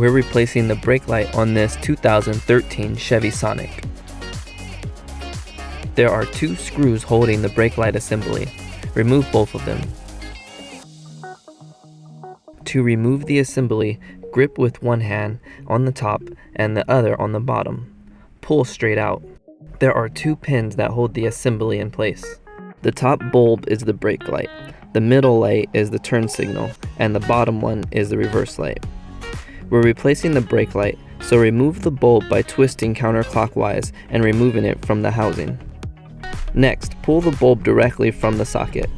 We're replacing the brake light on this 2013 Chevy Sonic. There are 2 screws holding the brake light assembly. Remove both of them. To remove the assembly, grip with one hand on the top and the other on the bottom. Pull straight out. There are 2 pins that hold the assembly in place. The top bulb is the brake light, the middle light is the turn signal, and the bottom one is the reverse light. We're replacing the brake light, so remove the bulb by twisting counterclockwise and removing it from the housing. Next, pull the bulb directly from the socket.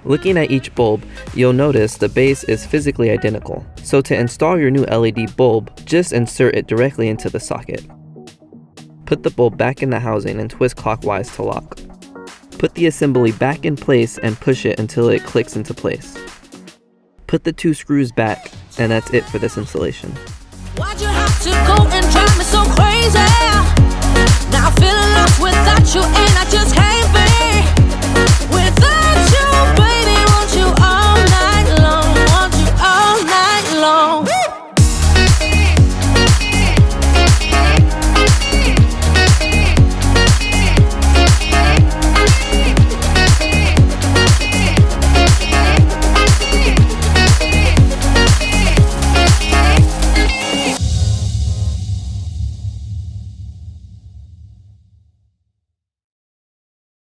Looking at each bulb, you'll notice the base is physically identical, so to install your new LED bulb, just insert it directly into the socket. Put the bulb back in the housing and twist clockwise to lock. Put the assembly back in place and push it until it clicks into place. Put the 2 screws back, and that's it for this installation. Why'd you have to go and drive me so crazy? Now I'm feeling lost without you.